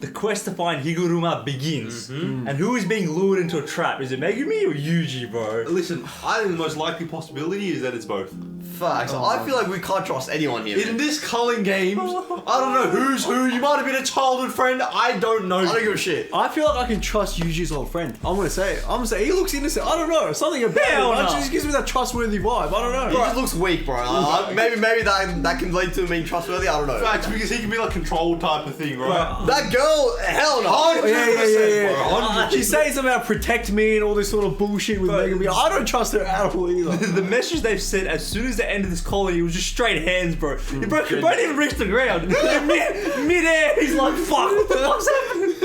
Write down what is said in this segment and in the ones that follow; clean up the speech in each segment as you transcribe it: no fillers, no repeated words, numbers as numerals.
the quest to find Higuruma begins. And who is being lured into a trap? Is it Megumi or Yuji, bro? Listen, I think the most likely possibility is that it's both. Facts. I feel like we can't trust anyone here. In this Culling games, I don't know who's who. You might have been a childhood friend. I don't know. I don't give a shit. I feel like I can trust Yuji's old friend. I'm gonna say it. I'm gonna say he looks innocent. I don't know. Something about him. It just gives me that trustworthy vibe. I don't know. He just looks weak, bro. Maybe that can lead to him being trustworthy. I don't know. Facts, because he can be like control type of thing, right? That girl, hell no. 100%, She's saying something about protect me and all this sort of bullshit with Megumi. I don't trust her at all either. The message they've sent as soon as they ended this colony, it was just straight hands, bro. He won't even reach the ground. Mid-air, he's like, fuck, what the fuck's happening?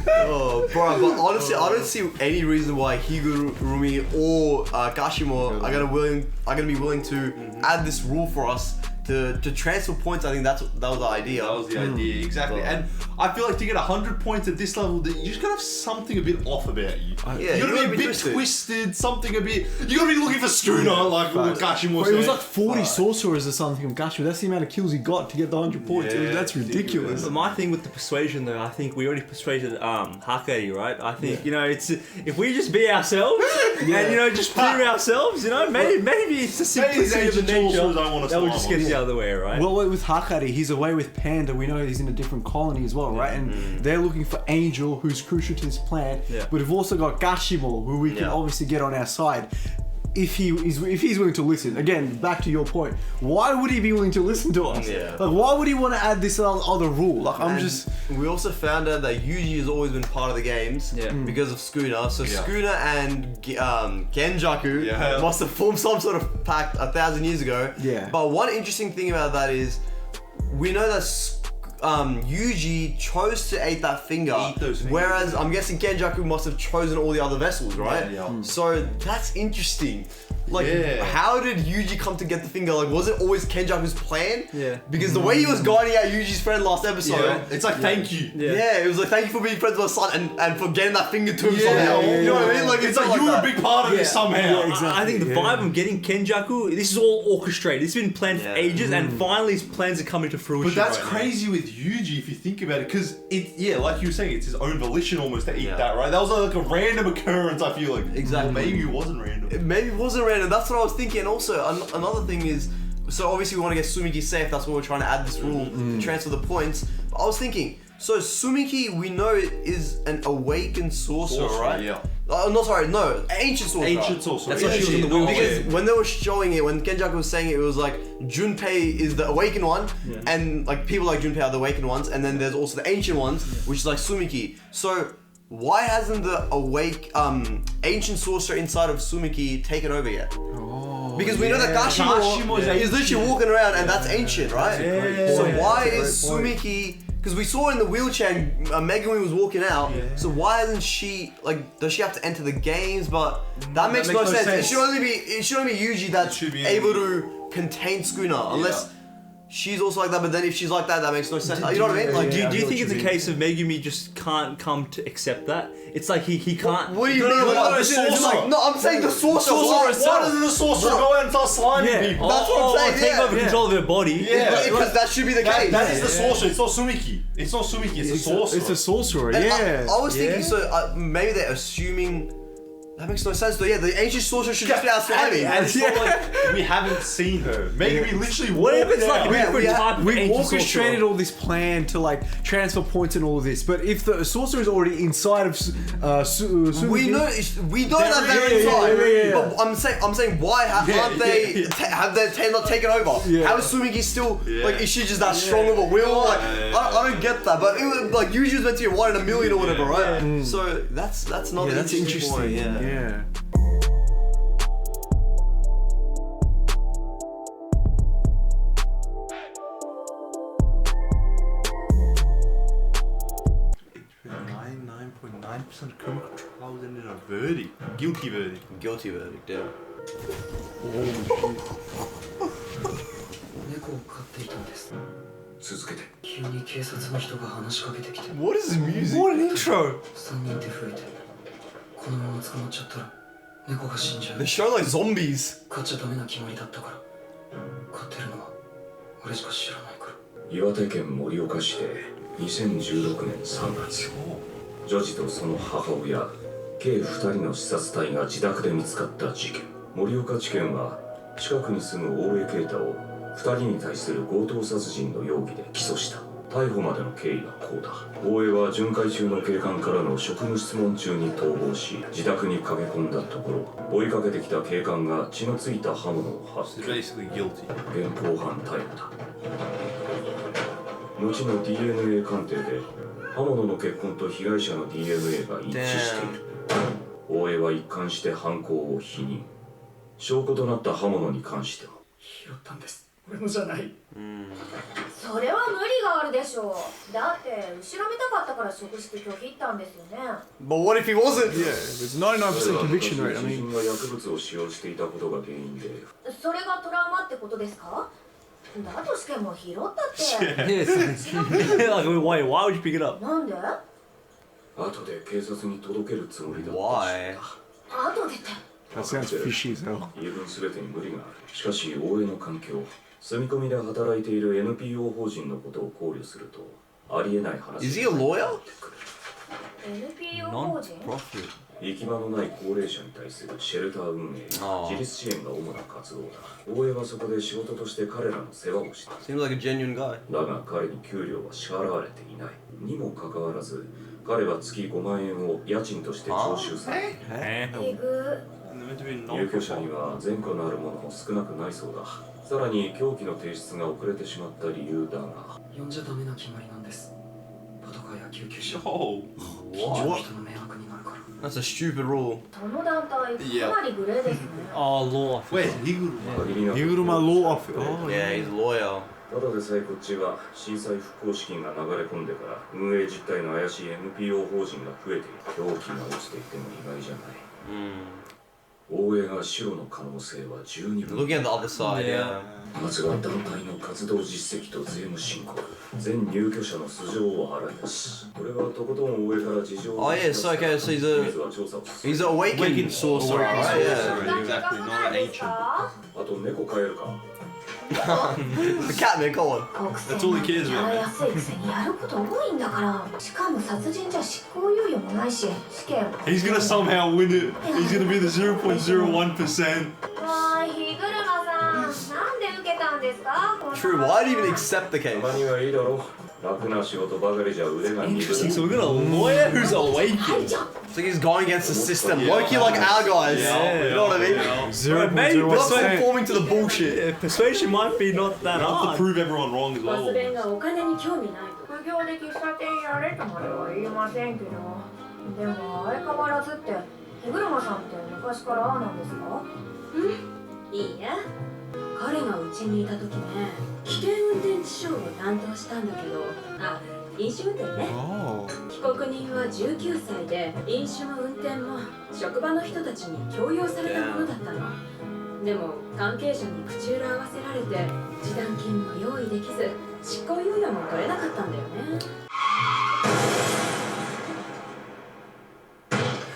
Oh, bro, but honestly, I don't see any reason why Higurumi or Kashimo are gonna be willing to add this rule for us to transfer points. I think that was the idea. That was the idea, exactly. And I feel like to get 100 points at this level, you just gotta have something a bit off about you. You gotta be a bit twisted, something a bit. You gotta be looking for Schooner, like Kashimo said. It was like 40 sorcerers or something from Kashimo. That's the amount of kills he got to get the 100 points. That's ridiculous. But my thing with the persuasion, though, I think we already persuaded Hakari, right? I think it's if we just be ourselves and just prove ourselves, maybe it's the simplicity of the nature that will just get us out of the way, right? Well, with Hakari, he's away with Panda. We know he's in a different colony as well, right? And they're looking for Angel, who's crucial to this plan. Yeah. But we've also got Gashimo, who we can obviously get on our side. If he's willing to listen. Again, back to your point. Why would he be willing to listen to us? Yeah. Like, why would he want to add this other rule? Like, We also found out that Yuji has always been part of the games because of Schooner. So Schooner and Genjaku must have formed some sort of pact 1,000 years ago. Yeah. But one interesting thing about that is we know that Yuji chose to eat that finger, whereas I'm guessing Genjaku must have chosen all the other vessels, right? Yeah. So that's interesting. Like, how did Yuji come to get the finger? Like, was it always Kenjaku's plan? Yeah. Because the way he was guiding out Yuji's friend last episode, it's like thank you. Yeah, it was like thank you for being friends with my son and for getting that finger to him somehow. You know what I mean? Like, it's like you were a big part of it somehow. Yeah, exactly. I think the vibe I'm getting, Kenjaku, this is all orchestrated. It's been planned for ages, and finally his plans are coming to fruition. But that's crazy with Yuji if you think about it, because like you were saying, it's his own volition almost to eat that, right? That was like a random occurrence. I feel like exactly. Well, maybe it wasn't random. Maybe it wasn't random. That's what I was thinking. And also another thing is, so obviously we want to get Sumiki safe. That's why we're trying to add this rule to transfer the points. But I was thinking, so Sumiki we know is an awakened sorcerer, right? Yeah. Ancient sorcerer. Ancient sorcerer. That's what she was in the wheel. Because when they were showing it, when Genjaku was saying it was like Junpei is the awakened one, and like people like Junpei are the awakened ones, and then there's also the ancient ones, which is like Sumiki. So why hasn't the ancient sorcerer inside of Sumiki taken over yet? Because we know that Kashimo is literally walking around, and that's ancient, right? So why is Sumiki? Because we saw in the wheelchair, and Megumi was walking out. So why isn't she like? Does she have to enter the games? But that makes no sense. It should only be Yuji that's able to contain Schooner, unless. She's also like that, but then if she's like that, that makes no sense. You know what I mean? Like, do you think it's a case of Megumi just can't come to accept that? It's like he can't. What do you mean? The sorcerer. No, I'm saying the sorcerer. Why doesn't the sorcerer go out and start sliming people? That's what I'm saying. Take over control of their body. Because that should be the case. That is the sorcerer. It's not Sumiki. It's not Sumiki. It's the sorcerer. It's a sorcerer. And I was thinking, so maybe they're assuming. That makes no sense though. Yeah, the ancient sorcerer should just be out slimy. And it's not like we haven't seen her. Maybe we literally Whatever it's like a different type of we ancient orchestrated all this plan to like transfer points and all this, but if the sorcerer is already inside of we know that they're inside. But I'm saying why aren't they? Have they not taken over? How is Sumiki still like? Is she just that strong of a will? Like I don't get that. But it was, like Yuji was meant to be 1 in a million or whatever, right? So that's not that's interesting. Point, Yeah. Criminal trials ended in a verdict. Guilty verdict. Guilty verdict, yeah. What is this music? What an intro! They show like zombies. 岩手県盛岡市で2016年3月、女児とその母親計2人の刺殺体が自宅で見つかった事件。盛岡地検は近くに住む大江啓太を2人に対する強盗殺人の容疑で起訴した。逮捕までの経緯はこうだ。大江は巡回中の警官からの職務質問中に逃亡し、自宅に駆け込んだところ、追いかけてきた警官が血のついた刃物を発見。現行犯逮捕だ。後の DNA 鑑定で刃物の血痕と被害者の DNA が一致している。大江は一貫して犯行を否認。証拠となった刃物に関しては拾ったんです。俺のじゃない。それは無理があるでしょう。だって後ろめたかったから職質拒否ったんですよね。 But what if he wasn't? Yeah, there's 99% conviction rate. I 自 mean, 分が薬物を使用していたことが原因で。それがトラウマってことですか？だとしても拾ったって。Like, why would you pick it up? なんで？後で警察に届けるつもりだった。 Why? 後でって。that sounds fishy as hell. 言い分すべてに無理がある。しかし大江の環境、住み込みで働いている NPO 法人のことを考慮するとありえない話。 Is he a lawyer? NPO 法人？ Non-profit. 行き場のない高齢者に対するシェルター運営や自立支援が主な活動だ。大江はそこで仕事として彼らの世話をした。 Seems like a genuine guy. だが彼に給料は支払われていない。にもかかわらず彼は月5万円を家賃として徴収されている。えぐ。入居者には前科のあるものも少なくないそうだ。さらに凶器の提出が遅れてしまった理由だが、呼んじゃダメな決まりなんです。パトカーや救急車、 Oh, 近所の人の迷惑になるから。 That's a stupid rule. その団体かなりグレーですね。 Oh, law. wait, Higuruma. 限りなく Higuruma law office. Oh, Yeah, he's a lawyer. ただでさえこっちは震災復興資金が流れ込んでから運営実態の怪しい NPO 法人が増えている。狂気が落ちていても意外じゃない。大江が白の可能性は十二分。 Looking at the other side, yeah. まずは団体の活動実績と税務申告、全入居者の素性を洗い出し、これはとことん大江から事情を Oh yeah, so okay, so he's an awakened sorcerer, right? Yeah. Exactly, not an ancient. あと猫飼えるか。 The cat man, go on. That's all he cares や about. りやすいくせにやること多いんだから。しかも殺人じゃ執行猶予もないし、死刑も。 He's gonna somehow win it. He's gonna be the 0.01%. わーい、日車さん、なんで受けたんですか？ True, why did he even accept the た case? まにはいいだろう。楽な仕事ばかりじゃ腕が鈍る。 Interesting. So we've got a lawyer who's awakened. はい、じゃん。 It's like he's going against the system. Loki like our guys. You know what I mean? Right, maybe We're not persuasion, conforming to the bullshit. persuasion might be not that You have to hard. prove everyone wrong as バス well. 弁がお金に興味ないと。副業で喫茶店やれとまでは言いませんけど。でも相変わらずって、日車さんって昔からああなんですか？いいえ、彼がうちにいた時ね、危険運転致傷を担当したんだけど、あ、飲酒運転ね。 Oh. 被告人は19歳で、飲酒も運転も職場の人たちに強要されたものだったの。でも関係者に口裏合わせられて、示談金も用意できず、執行猶予も取れなかったんだよね。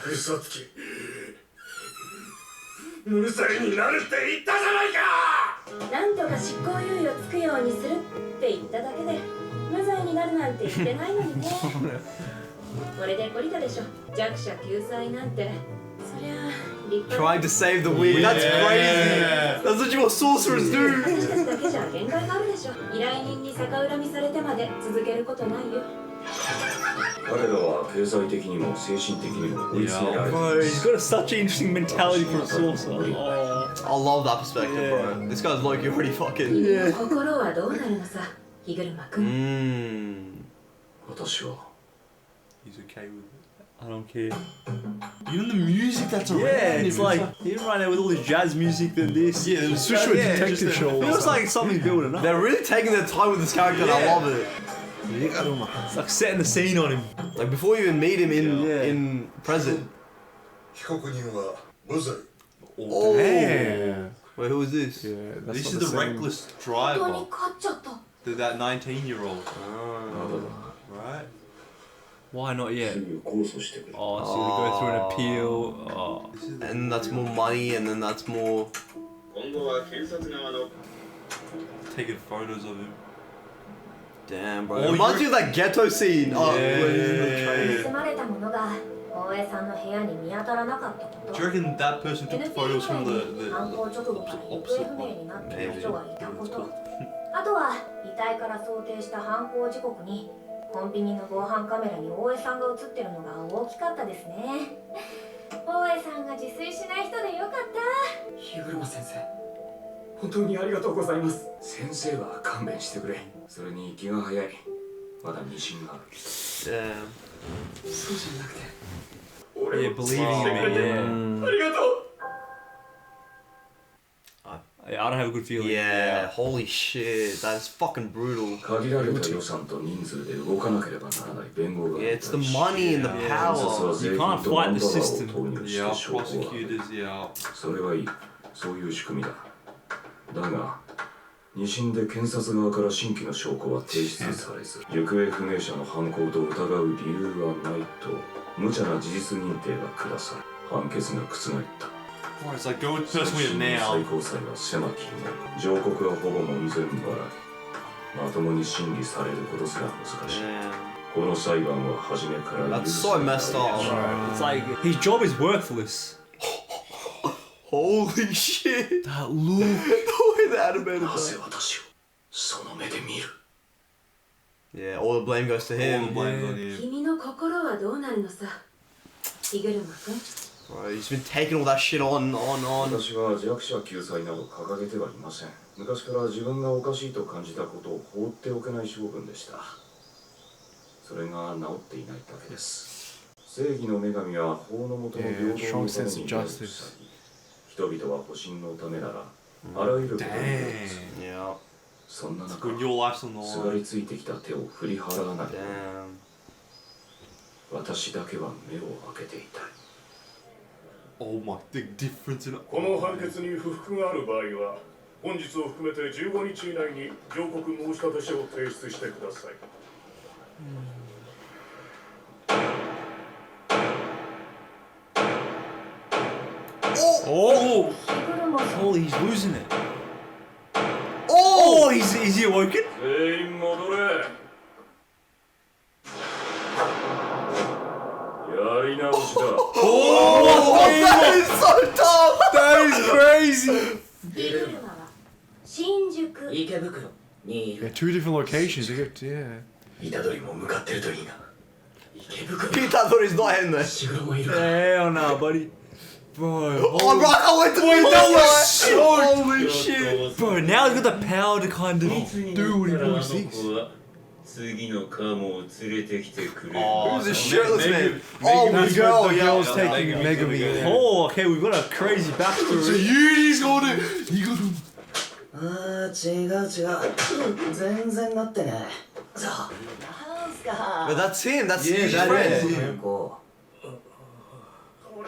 嘘つき。うるさいになるって言ったじゃないか。なんとか執行猶予つくようにするって言っただけで、無罪になるなんて言ってないのにね。これで懲りたでしょ。弱者救済なんて。そりゃ立派。 Trying to save the weed. That's crazy. That's what you want sorcerers do. 私たちだけじゃ限界があるでしょ。依頼人に逆恨みされてまで続けることないよ。彼らは経済的にも精神的にも追い詰められてい Bro, る。 he's got such an interesting mentality for a sorcerer. Oh. I love that perspective, bro. This guy's Loki already fucking. 心はどうなるのさ、日車くん。私は He's okay with it. I don't care. Even the music that's around Yeah, him, it's like even right now with all this jazz music than this. Yeah, it was It's such a yeah, detective just show. It feels like something's building up. They're really taking their time with this character, and I Yeah. love it. It's like setting the scene on him. Like before you even meet him in Yeah. in present. 被告人は無罪。 Oh. Damn. Wait, who is this? Yeah, that's This not is the same. reckless 本当に driver. 勝っちゃった。 That 19-year-old, right? Why not yet? 罪を控訴してくれ。 Oh, so we go through an appeal. Oh. This is And that's more money, and then that's more. 今後は検察側の taking photos of him. Damn, bro. It reminds me of that ghetto scene. Oh, where he's in the train. 盗まれたものが大江さんの部屋に見当たらなかったこと。 Do you reckon that person took the photos from the 犯行直後から行方不明になっている人がいたこと。あとは遺体から想定した犯行時刻にコンビニの防犯カメラに大江さんが映ってるのが大きかったですね。大江さんが自炊しない人でよかった。日車先生、本当にありがとうございます。先生は勘弁してくれ。それに気が早い。まだ自信がある。Damn. そうじゃなくて、 Yeah, believing in me. ありがとう。 Yeah, I don't have a good feeling. Yeah, holy shit. That is fucking brutal. 限られた予算と人数で動かなければならない弁護側に Yeah, 対 it's the し money and the 検察は power. 税 You 金 can't と fight マン the パワー system. を投入して yeah, 証拠を挙げる。 prosecutors, yeah. それはいい。そういう仕組みだ。だが、二審で検察側から新規の証拠は提出されず、行方不明者の犯行と疑う理由はないと無茶な事実認定が下され、判決が覆った。 Alright, it's like go personally 最 now. 高裁は狭き門、上告はほぼ門前払い。まともに審理されることすら難しい。 Damn. この裁判は初めから That's so messed up. It's like his job is worthless. Holy shit. That look. The way the animated なぜ that. 私をその目で見る。 Yeah, all the blame goes to All the him. blame's on him. 君の心はどうなるのさ、日車くん。 Bro, he's been taking all that shit on. 私は弱者救済など掲げてはいません。昔から自分がおかしいと感じたことを放っておけない性分でした。それが治っていないだけです。正義の女神は法の下の平等のためにいるとされ、人々は保身のためならあらゆることに Yeah. そんな中、 When your life's on the すがり line. ついてきた手を振り払わない。 Damn. 私だけは目を開けていたい。 Oh my, the difference in it. この判決に不服がある場合は本日を含めて15日以内に上告申し立て書を提出してください。Oh! 日車さん。 Oh, he's losing it. Oh, is he awoken? 全員戻れ。やり直しだ。 That is so tough! That is crazy. 日車は新宿。池袋にい Yeah, る。 two different locations. Yeah. 虎杖も向かってるといいな。池袋。 Peter thought he's not in there. 石黒もいるから。 Hell no, buddy. Bro. Oh, bro, I went to wait, that was so holy shit. Bro, now he's got the power to kind of do what he thinks. 次のカモを連れてきてくれる。 Who's this shirtless man? Oh, the That's girl, the yeah. girl's taking Megami. Oh, okay, we've got a crazy backstory. Yuji's got it! He got him. ああ、違う。全然なってね。さあ、なんすか。 But that's him, that's Yeah, his that friend. is. こう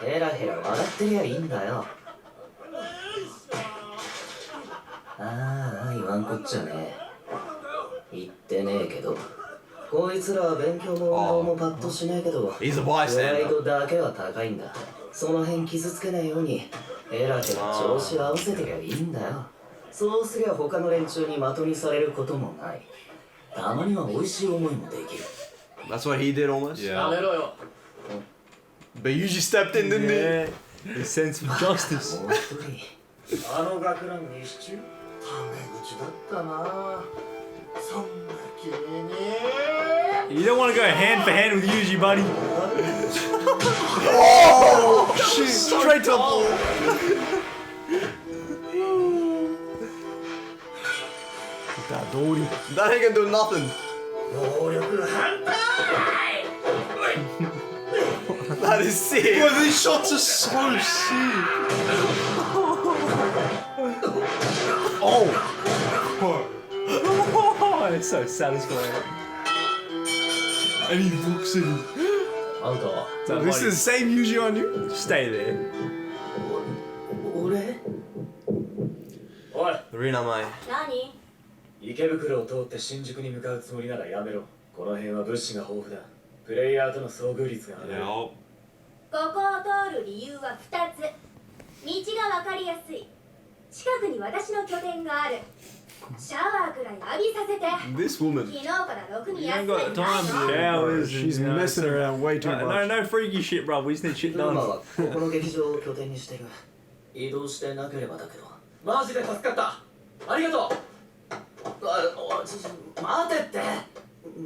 ヘラヘラ笑ってりゃいいんだよ。ああ、言わんこっちゃね。言ってねえけど、こいつらは勉強も運動もパッとしねえけど、 He's a プライ bystander. ドだけは高いんだ。その辺傷つけないようにヘラヘラ調子合わせてりゃいいんだよ。そうすりゃ他の連中に的にされることもない。たまには美味しい思いもできる。 That's what he did almost. やめろよ。 But you just stepped in, didn't he? Yeah, the sense of justice. もう一人。あの学ランに支柱タメ口だったな。そんな君に。 You don't want to go hand for hand with Yuji, buddy. Oh, shit. Straight to the ball. That Dory. That ain't gonna do nothing. 暴力反対。 That is sick. Bro, these shots are so sick. Oh, it's so satisfying. And he looks at him. アウト。 So, This buddy, is the same Yuji on you? stay there. 俺おい、 Rina Mai. 何？池袋を通って新宿に向かうつもりならやめろ。この辺は物資が豊富だ。プレイヤーとの遭遇率が上がる。 Yeah. ここを通る理由は2つ。道が分かりやすい。近くに私の拠点がある。シャワーくらい浴びさせて。 This woman. 昨日からろくに You 休 ain't め got てない time for の。 showers. She's and, messing around way too no, much. no freaky shit, bro. We just need shit 車 done. はここの劇場を拠点にしてる。移動してなければだけど。マジで助かった。ありがとう。待てって。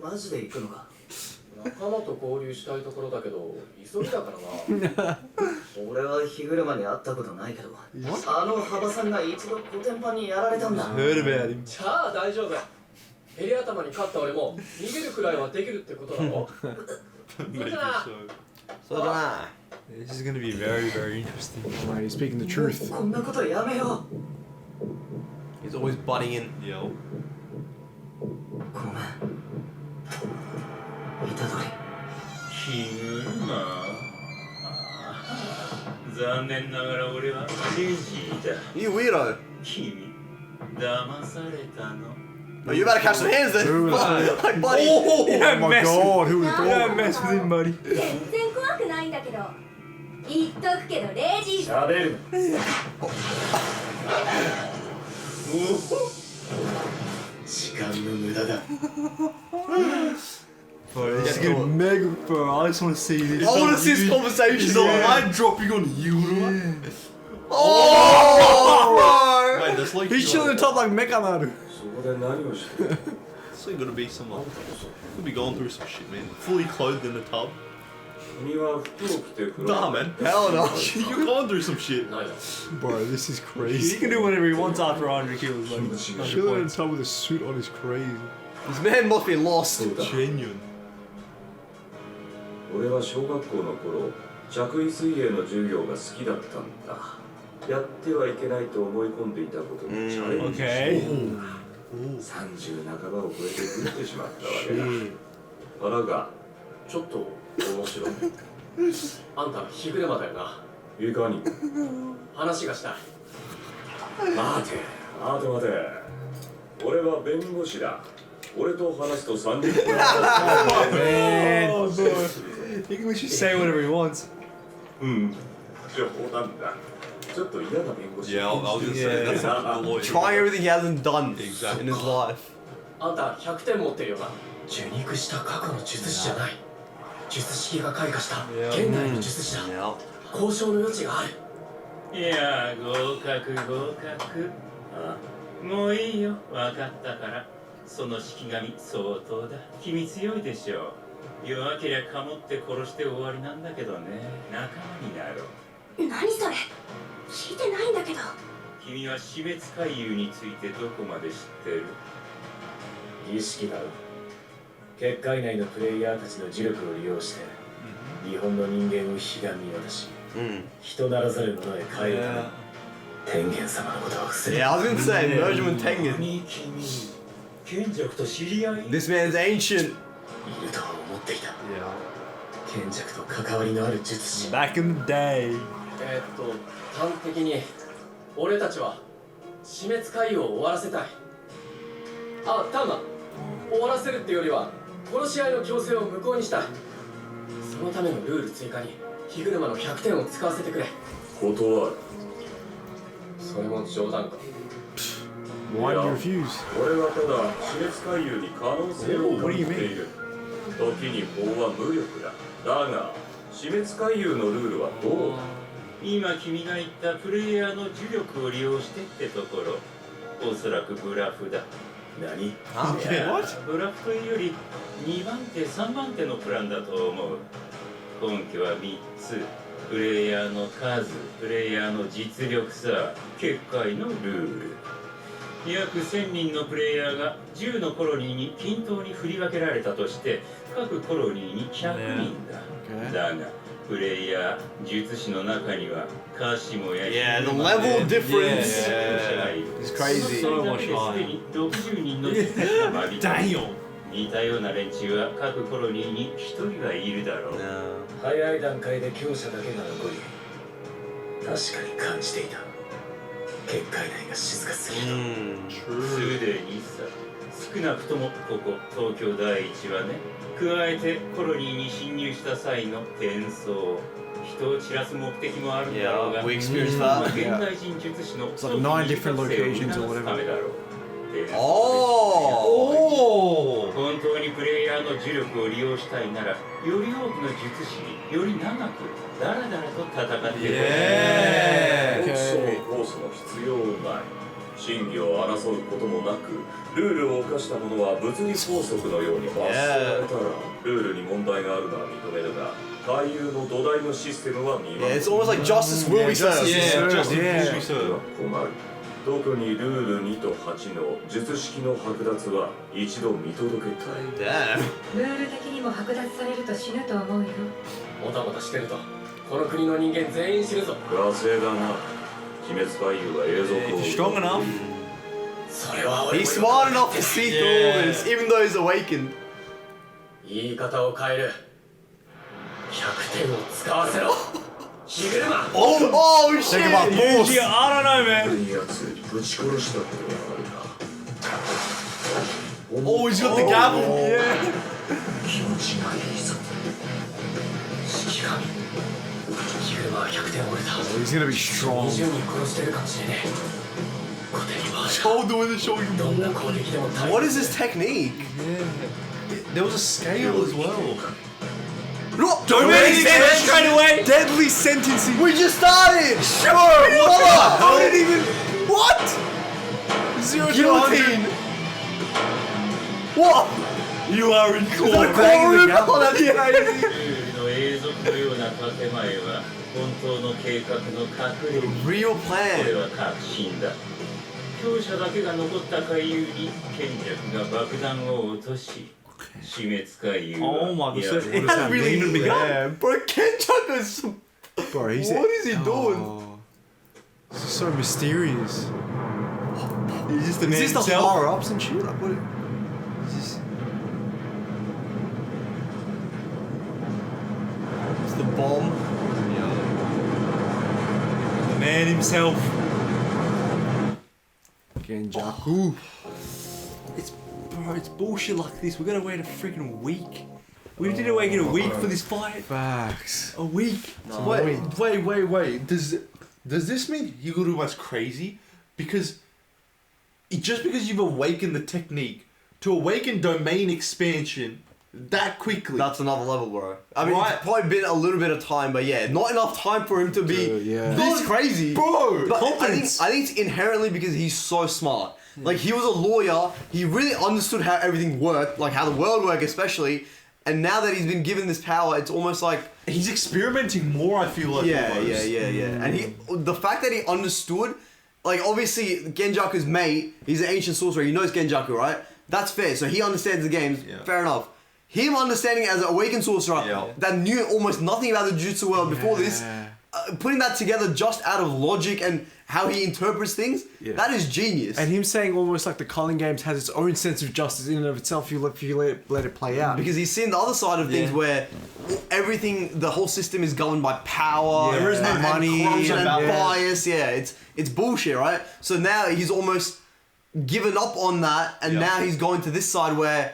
マジで行くのか。仲間と交流したいところだけど急ぎだからな。俺は火車に会ったことないけど、あの幅さんが一度コテンパンにやられたんだ。Heard about him. じゃあ大丈夫。ヘリ頭に勝った俺も逃げるくらいはできるってことだろ。そうじゃな。 So don't I. This is gonna be very, very interesting. Right, he's speaking the truth. こんなことやめよ He's always butting in. Yo. う。ごめん。虎杖。ヒグルマ。残念ながら俺はレジーだ。 You weirdo. 君、騙されたの。 Oh, you better catch some hands then. Who was that? Like, buddy. Oh my god, who was Don't that? mess with him, buddy. 全然怖くないんだけど。言っとくけどレジー。喋る。時間の無駄だ。 Bro, this is gonna be mega, bro. I just want to see this. I want to see this conversation. He's like dropping on you. Oh, Wait, there's like. He's chilling on top like Mekamaru. そこで何をしてる？ So you gotta be someone. Could be going through some shit, man. Fully clothed in a tub. 君は服を着て風呂。 Nah, man. hell no. You're going through some shit. ないだ。 Bro, this is He crazy. can do whatever he wants after 100 kills. Like, 100 Chilling on points. top with a suit on is crazy. This man must be lost. Genuine. 俺は小学校の頃、着衣水泳の授業が好きだったんだ。やってはいけないと思い込んでいたことにチャレンジして、 Okay. 30半ばを超えてぶってしまったわけだ。腹がちょっと面白い。あんた火車だよな。いかに。話がしたい。待て、待て。俺は弁護士だ。俺と話すと30分。 Man, bro. He can literally say whatever he wants. 冗談だ。ちょっと嫌な弁護士。 Yeah, I was gonna say that's not the lawyer. Trying everything he hasn't done Exactly. in his life. あんた100点持ってるよな。受肉した過去の術師じゃない。術式が開花した現代の術師だ。 Yeah. 交渉の余地がある。いや、合格合格。もういいよ、分かったから。その式神相当だ。君強いでしょう。弱けりゃかもって殺して終わりなんだけどね。仲間になろう。何それ。聞いてないんだけど。君は死滅回遊についてどこまで知ってる？儀式だろ。結界内のプレイヤーたちの呪力を利用して日本の人間を悲願に渡し、人ならざる者へ変えるため天元様のことを伏せる。 Yeah, I was gonna say, merge him with Tengen. 君、賢者と知り合い？ This man's ancient. いるとは思っていた。 Yeah. 賢者と関わりのある術師。 Back in the day. 端的に俺たちは死滅回遊を終わらせたい。あ、タウマ、終わらせるっていうよりは殺し合いの強制を無効にしたい。そのためのルール追加に火車の100点を使わせてくれ。断る。それも冗談か。 Why do you refuse? 俺はただ死滅回遊に可能性を感じている。時に法は無力だ。だが死滅回遊のルールはどうだ？今君が言ったプレイヤーの呪力を利用してってところ、おそらくブラフだ。何？いや、ブラフというより2番手3番手のプランだと思う。根拠は3つ。プレイヤーの数、プレイヤーの実力さ、結界のルール。約1000人のプレイヤーが10のコロニーに均等に振り分けられたとして、各コロニーに100人だ。だが、プレイヤー、術師の中には、カシモや Yeah, the level difference is crazy. So much higher. 60人の術師が間引いた。似たような連中は各コロニーに1人はいるだろう。早い段階で強者だけが残り、確かに感じていた。結界内が静かすぎる。すでにさ、少なくともここ東京第一はね、加えてコロニーに侵入した際の転送、人を散らす目的もあるんだろうが、 Yeah, we experienced that. 現代人術師の It's like 9 different locations or whatever. 提示おー本当にプレイヤーの呪力を利用したいならより多くの術師により長くダラダラと戦ってくれYeah. そのコースも必要ない真偽を争うこともなくルールを犯した者は物理法則のように罰せられたらルールに問題があるのは認めるが回遊の土台のシステムは見守る Yeah, it's almost like justice will be served. Yeah. 困る特にルール2と8の術式の剥奪は一度見届けたい Damn. ルール的にも剥奪されると死ぬと思うよ。もたもたしてるとこの国の人間全員死ぬぞ。惰性だな鬼滅回遊は永続を He's strong enough. それは俺も He's smart enough to see through all this, even though he's awakened. 言い方を変える100点を使わせろヒグルマ Oh shit! Yuji, I don't know, man. いやつぶち殺したことがあるな Oh, he's got the gavel. Yeah. 気持ちがいいぞ式神ヒグルマは100点折れた He's gonna be strong. 20人殺してるかもしれねえ後手に回した Shoulder with a shoulder. どんな攻撃でも耐え What is his technique? There was a scale as well. Look, Don't make it straight away. Deadly sentencing. we just started. Sure. What? How did even? What? 0 to Guillotine. 100. What? You are in Is that a court. courtroom? gavel. Oh, that's crazy. ルールの永続のような建前は本当の計画の隠れみ Real こ plan. れは確信だ強者だけが残った回遊に賢弱が爆弾を落とし死滅回遊 Oh my いや god. It hasn't really even begun. Yeah, bro, Kenjaku is. Bro, he's What is he doing? Oh. This is so mysterious. He's just the Is man this the himself. power ups and shit? Like what? Is this? It's the bomb. The man himself. Genjaku. Bro, it's bullshit like this. We're gonna wait a freaking week. We didn't wait a week for this fight. Facts. A week. Wait. Does this mean Higuruma's crazy? Because just because you've awakened the technique to awaken domain expansion that quickly. That's another level, bro. I mean, Right. it's probably been a little bit of time, but yeah, not enough time for him to be yeah. this crazy. Bro, But confidence. I think it's inherently because he's so smart. Like, he was a lawyer, he really understood how everything worked, like how the world worked especially, and now that he's been given this power, it's almost like... he's experimenting more, I feel like. Yeah. almost. And the fact that he understood, like, obviously, Genjaku's mate, he's an ancient sorcerer, he knows Genjaku, right? That's fair, so he understands the games, fair enough. Him understanding as an awakened sorcerer that knew almost nothing about the Jujutsu world before this, putting that together just out of logic and how he interprets things, that is genius. And him saying almost like the Culling games has its own sense of justice in and of itself if you let it play out. Because he's seen the other side of things where everything, the whole system is governed by power, There is no and money, corruption and and bias. Yeah, it's bullshit, right? So now he's almost given up on that, and now he's going to this side where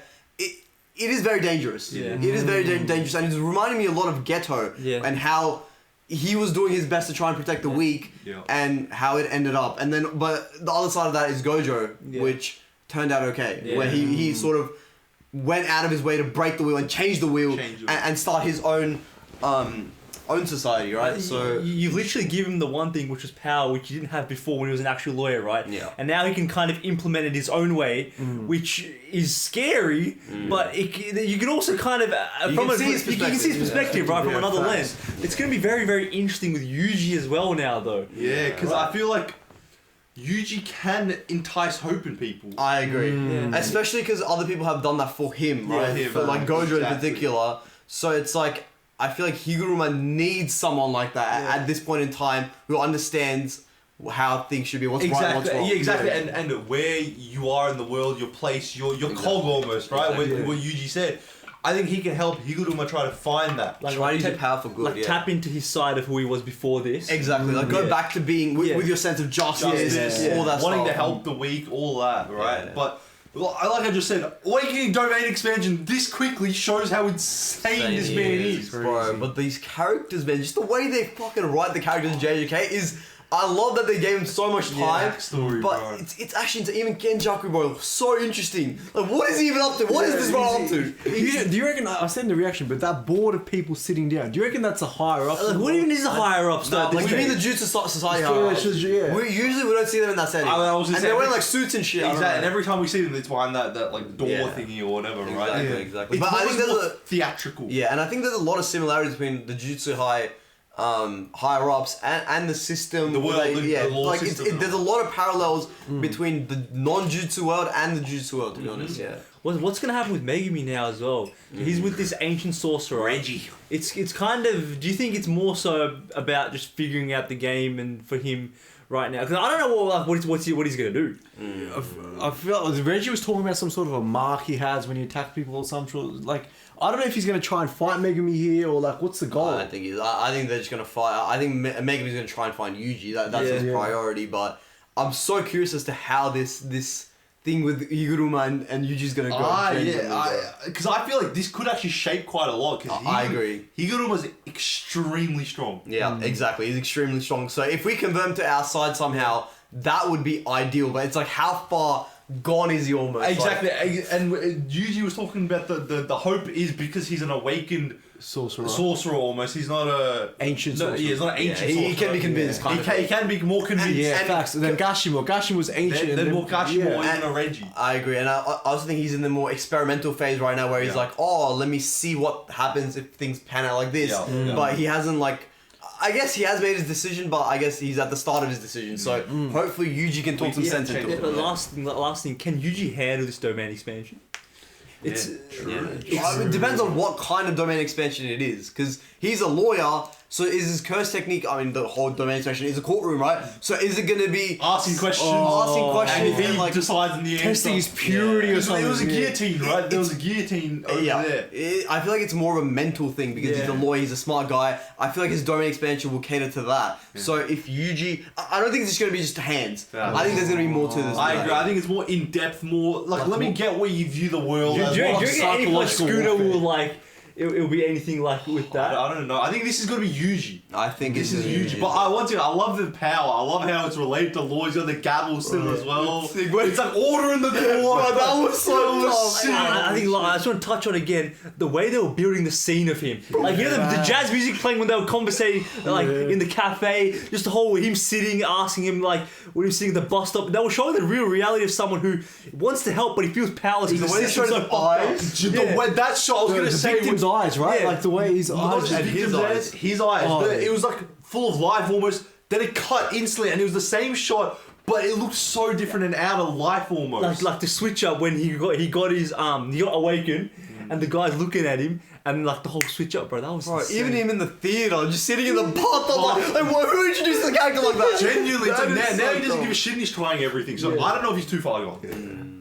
it is very dangerous. Yeah. It is very dangerous, and it's reminding me a lot of Geto and how he was doing his best to try and protect the weak, and how it ended up. And then, but the other side of that is Gojo, which turned out okay, where he sort of went out of his way to break the wheel and change the wheel and start his own society, right? So you've literally given him the one thing, which was power, which he didn't have before when he was an actual lawyer, right? Yeah. And now he can kind of implement it his own way, which is scary, but you can also kind of You can see his you can see his perspective, right, from another lens. facts. It's going to be very, very interesting with Yuji as well now, though. Yeah, because I feel like Yuji can entice hope in people. I agree, especially because other people have done that for him, right? him. For, like Gojo in Exactly. particular. So it's like I feel like Higuruma needs someone like that at this point in time who understands how things should be, what's right, and what's wrong. Yeah, exactly. And where you are in the world, your place, your cog almost, right? Exactly. What Yuji said. I think he can help Higuruma try to find that. Like, try to use your power for good. Like tap into his side of who he was before this. Exactly. Like go back to being with your sense of justice, all that wanting stuff. to help the weak, all that, right? Yeah. But like I just said, awakening domain expansion this quickly shows how insane this man is. Bro, but these characters, man, just the way they fucking write the characters in JJK is I love that they gave him so much time. Backstory, but bro. it's actually even Genjaku, bro, so interesting. Like, what is he even up to? What is this bro up to? Do you reckon? I seen the reaction, but that board of people sitting down. Do you reckon that's a higher up? Like, what even is a higher up? What do you mean the Jujutsu Society higher ups? Yeah. We don't see them in that setting. And they're wearing like suits and shit. Exactly. And every time we see them, it's behind that like door thingy or whatever, right? Exactly. It's But I think there's a theatrical. Yeah, and I think there's a lot of similarities between the Jujutsu higher ups and the system. The world, the law like system. there's a lot of parallels between the non-Jujutsu world and the Jujutsu world, to be honest. Yeah. What's gonna happen with Megumi now as well? He's with this ancient sorcerer. Reggie. It's kind of. Do you think it's more so about just figuring out the game and for him right now? Because I don't know what he's gonna do. I feel like Reggie was talking about some sort of a mark he has when he attacks people or some sort. Like, I don't know if he's gonna try and fight Megumi here or like what's the goal. I think they're just gonna fight. I think Megumi's gonna try and find Yuji. That's his priority. But I'm so curious as to how this thing with Higuruma and Yuji's gonna go. Because I feel like this could actually shape quite a lot. I agree. Higuruma's extremely strong. Yeah, exactly. He's extremely strong. So if we convert him to our side somehow, that would be ideal. But it's like, how far gone is he almost? Exactly. And Yuji was talking about the hope is because he's an awakened sorcerer almost. He's not a ancient sorcerer. Yeah, he's not an ancient sorcerer. He can be convinced. He can be more convinced. Yeah, facts. And then Gashimo was ancient. Then more Gashimo and a Reggie. I agree, and I also think he's in the more experimental phase right now, where he's like, oh, let me see what happens if things pan out like this. But he hasn't like. I guess he has made his decision, but I guess he's at the start of his decision. So hopefully Yuji can talk some sense into it. But last thing, can Yuji handle this domain expansion? It depends on what kind of domain expansion it is, because he's a lawyer. So is his curse technique? I mean, the whole domain expansion is a courtroom, right? So is it going to be asking questions, and if he like decides in the end, testing his purity or something? It was a guillotine, right? There was a guillotine over there. I feel like it's more of a mental thing because he's a lawyer, he's a smart guy. I feel like his domain expansion will cater to that. So if Yuji, I don't think it's just going to be just hands. I think there's going to be more to this. I agree. I think it's more in depth, more like let me get where you view the world. Do you reckon any like Scooter will like? It'll be anything like with that. I don't know. I think this is gonna be Yuji. I think this is Yuji. But I love the power. I love how it's related to law. He's got the gavel still as well. It's like order in the court. That was so sick. I think I just want to touch on again the way they were building the scene of him. Like the jazz music playing when they were conversating like in the cafe. Just the whole him sitting, asking him like when he was sitting at the bus stop. They were showing the real reality of someone who wants to help but he feels powerless. The way he's showing his eyes. That shot I was gonna say. Eyes, right? Like the way his eyes and his eyes. It was like full of life almost. Then it cut instantly, and it was the same shot, but it looked so different and out of life almost. Like the switch up when he got he got awakened, and the guy's looking at him, and like the whole switch up, bro. That was insane. Even him in the theater, just sitting in the bath. I'm like, who introduced the character like that? Genuinely, it's like now he doesn't give a shit, and he's trying everything. So I don't know if he's too far gone.